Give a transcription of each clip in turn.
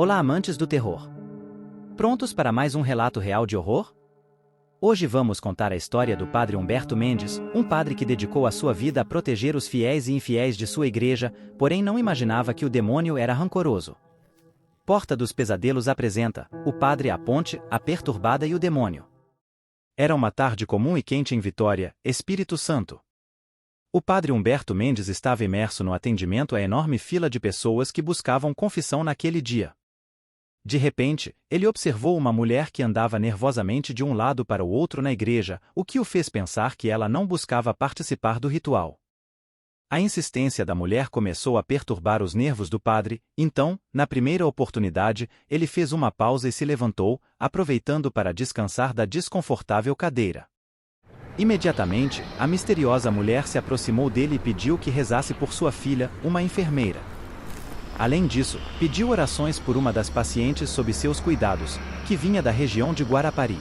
Olá, amantes do terror. Prontos para mais um relato real de horror? Hoje vamos contar a história do padre Humberto Mendes, um padre que dedicou a sua vida a proteger os fiéis e infiéis de sua igreja, porém não imaginava que o demônio era rancoroso. Porta dos Pesadelos apresenta o padre, a ponte, a perturbada e o demônio. Era uma tarde comum e quente em Vitória, Espírito Santo. O padre Humberto Mendes estava imerso no atendimento à enorme fila de pessoas que buscavam confissão naquele dia. De repente, ele observou uma mulher que andava nervosamente de um lado para o outro na igreja, o que o fez pensar que ela não buscava participar do ritual. A insistência da mulher começou a perturbar os nervos do padre, então, na primeira oportunidade, ele fez uma pausa e se levantou, aproveitando para descansar da desconfortável cadeira. Imediatamente, a misteriosa mulher se aproximou dele e pediu que rezasse por sua filha, uma enfermeira. Além disso, pediu orações por uma das pacientes sob seus cuidados, que vinha da região de Guarapari.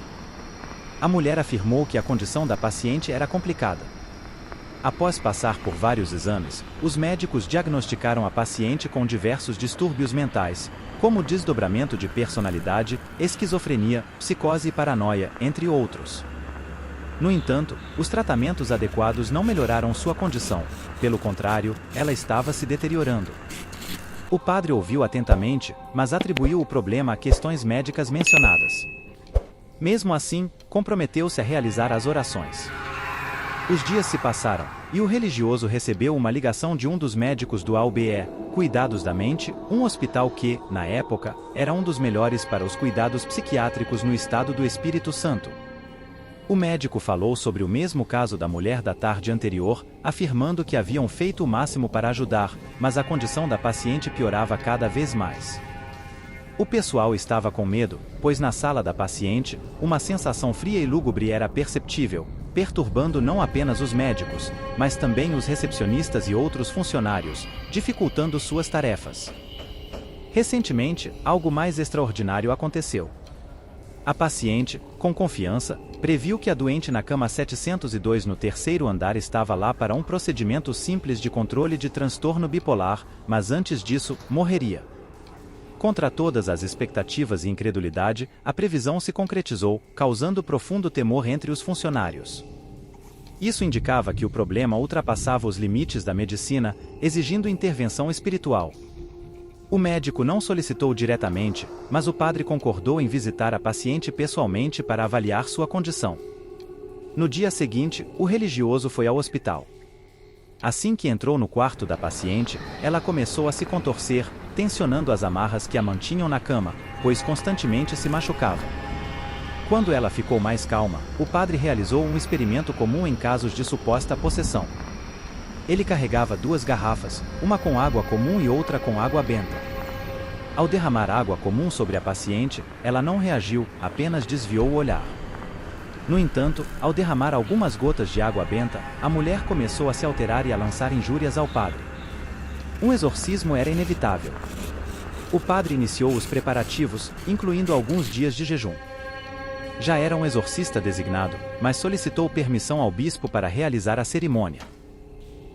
A mulher afirmou que a condição da paciente era complicada. Após passar por vários exames, os médicos diagnosticaram a paciente com diversos distúrbios mentais, como desdobramento de personalidade, esquizofrenia, psicose e paranoia, entre outros. No entanto, os tratamentos adequados não melhoraram sua condição, pelo contrário, ela estava se deteriorando. O padre ouviu atentamente, mas atribuiu o problema a questões médicas mencionadas. Mesmo assim, comprometeu-se a realizar as orações. Os dias se passaram, e o religioso recebeu uma ligação de um dos médicos do AUBE, Cuidados da Mente, um hospital que, na época, era um dos melhores para os cuidados psiquiátricos no estado do Espírito Santo. O médico falou sobre o mesmo caso da mulher da tarde anterior, afirmando que haviam feito o máximo para ajudar, mas a condição da paciente piorava cada vez mais. O pessoal estava com medo, pois na sala da paciente, uma sensação fria e lúgubre era perceptível, perturbando não apenas os médicos, mas também os recepcionistas e outros funcionários, dificultando suas tarefas. Recentemente, algo mais extraordinário aconteceu. A paciente, com confiança, previu que a doente na cama 702 no terceiro andar estava lá para um procedimento simples de controle de transtorno bipolar, mas antes disso, morreria. Contra todas as expectativas e incredulidade, a previsão se concretizou, causando profundo temor entre os funcionários. Isso indicava que o problema ultrapassava os limites da medicina, exigindo intervenção espiritual. O médico não solicitou diretamente, mas o padre concordou em visitar a paciente pessoalmente para avaliar sua condição. No dia seguinte, o religioso foi ao hospital. Assim que entrou no quarto da paciente, ela começou a se contorcer, tensionando as amarras que a mantinham na cama, pois constantemente se machucava. Quando ela ficou mais calma, o padre realizou um experimento comum em casos de suposta possessão. Ele carregava 2 garrafas, uma com água comum e outra com água benta. Ao derramar água comum sobre a paciente, ela não reagiu, apenas desviou o olhar. No entanto, ao derramar algumas gotas de água benta, a mulher começou a se alterar e a lançar injúrias ao padre. Um exorcismo era inevitável. O padre iniciou os preparativos, incluindo alguns dias de jejum. Já era um exorcista designado, mas solicitou permissão ao bispo para realizar a cerimônia.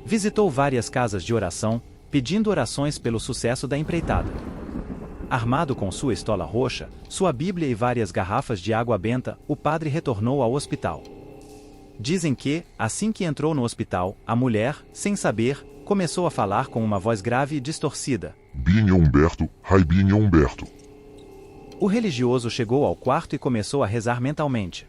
Visitou várias casas de oração, pedindo orações pelo sucesso da empreitada. Armado com sua estola roxa, sua Bíblia e várias garrafas de água benta, o padre retornou ao hospital. Dizem que, assim que entrou no hospital, a mulher, sem saber, começou a falar com uma voz grave e distorcida. Binha Humberto, Raibinha Humberto. O religioso chegou ao quarto e começou a rezar mentalmente.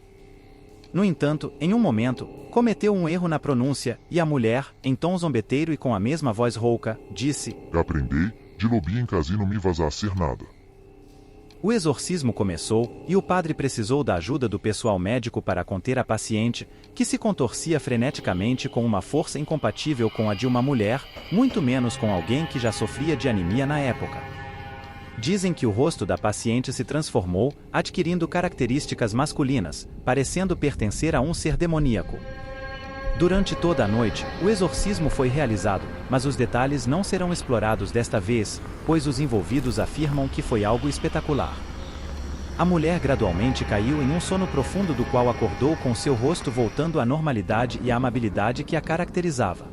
No entanto, em um momento, cometeu um erro na pronúncia, e a mulher, em tom zombeteiro e com a mesma voz rouca, disse: Aprendei, de lobinho em casino me vazar ser nada. O exorcismo começou, e o padre precisou da ajuda do pessoal médico para conter a paciente, que se contorcia freneticamente com uma força incompatível com a de uma mulher, muito menos com alguém que já sofria de anemia na época. Dizem que o rosto da paciente se transformou, adquirindo características masculinas, parecendo pertencer a um ser demoníaco. Durante toda a noite, o exorcismo foi realizado, mas os detalhes não serão explorados desta vez, pois os envolvidos afirmam que foi algo espetacular. A mulher gradualmente caiu em um sono profundo do qual acordou com seu rosto voltando à normalidade e à amabilidade que a caracterizava.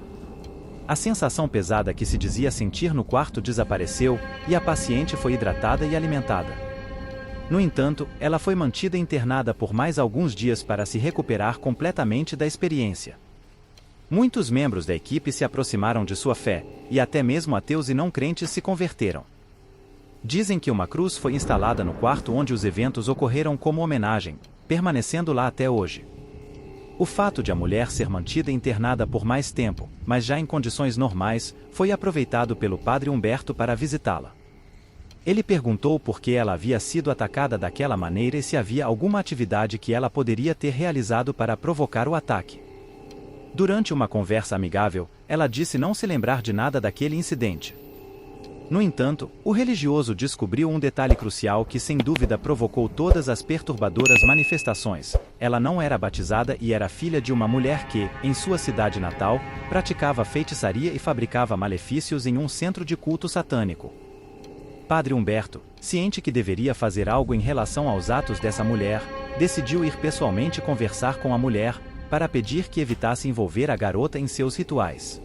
A sensação pesada que se dizia sentir no quarto desapareceu, e a paciente foi hidratada e alimentada. No entanto, ela foi mantida internada por mais alguns dias para se recuperar completamente da experiência. Muitos membros da equipe se aproximaram de sua fé, e até mesmo ateus e não crentes se converteram. Dizem que uma cruz foi instalada no quarto onde os eventos ocorreram como homenagem, permanecendo lá até hoje. O fato de a mulher ser mantida internada por mais tempo, mas já em condições normais, foi aproveitado pelo padre Humberto para visitá-la. Ele perguntou por que ela havia sido atacada daquela maneira e se havia alguma atividade que ela poderia ter realizado para provocar o ataque. Durante uma conversa amigável, ela disse não se lembrar de nada daquele incidente. No entanto, o religioso descobriu um detalhe crucial que sem dúvida provocou todas as perturbadoras manifestações. Ela não era batizada e era filha de uma mulher que, em sua cidade natal, praticava feitiçaria e fabricava malefícios em um centro de culto satânico. Padre Humberto, ciente que deveria fazer algo em relação aos atos dessa mulher, decidiu ir pessoalmente conversar com a mulher, para pedir que evitasse envolver a garota em seus rituais.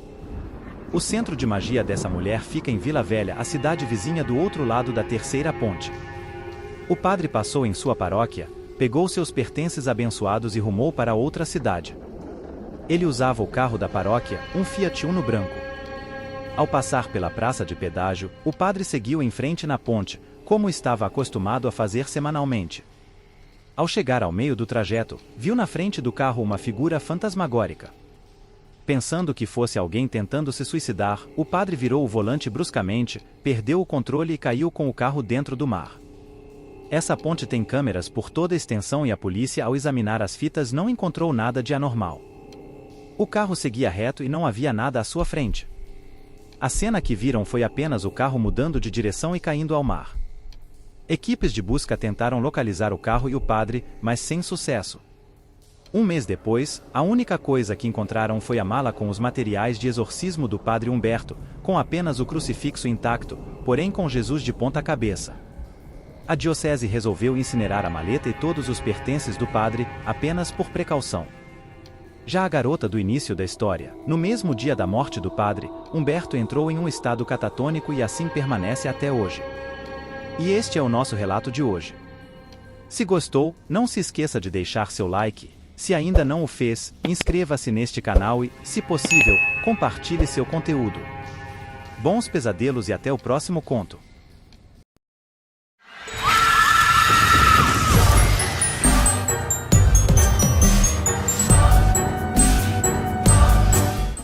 O centro de magia dessa mulher fica em Vila Velha, a cidade vizinha do outro lado da terceira ponte. O padre passou em sua paróquia, pegou seus pertences abençoados e rumou para outra cidade. Ele usava o carro da paróquia, um Fiat Uno branco. Ao passar pela praça de pedágio, o padre seguiu em frente na ponte, como estava acostumado a fazer semanalmente. Ao chegar ao meio do trajeto, viu na frente do carro uma figura fantasmagórica. Pensando que fosse alguém tentando se suicidar, o padre virou o volante bruscamente, perdeu o controle e caiu com o carro dentro do mar. Essa ponte tem câmeras por toda a extensão e a polícia, ao examinar as fitas, não encontrou nada de anormal. O carro seguia reto e não havia nada à sua frente. A cena que viram foi apenas o carro mudando de direção e caindo ao mar. Equipes de busca tentaram localizar o carro e o padre, mas sem sucesso. Um mês depois, a única coisa que encontraram foi a mala com os materiais de exorcismo do padre Humberto, com apenas o crucifixo intacto, porém com Jesus de ponta cabeça. A diocese resolveu incinerar a maleta e todos os pertences do padre, apenas por precaução. Já a garota do início da história, no mesmo dia da morte do padre, Humberto entrou em um estado catatônico e assim permanece até hoje. E este é o nosso relato de hoje. Se gostou, não se esqueça de deixar seu like. Se ainda não o fez, inscreva-se neste canal e, se possível, compartilhe seu conteúdo. Bons pesadelos e até o próximo conto.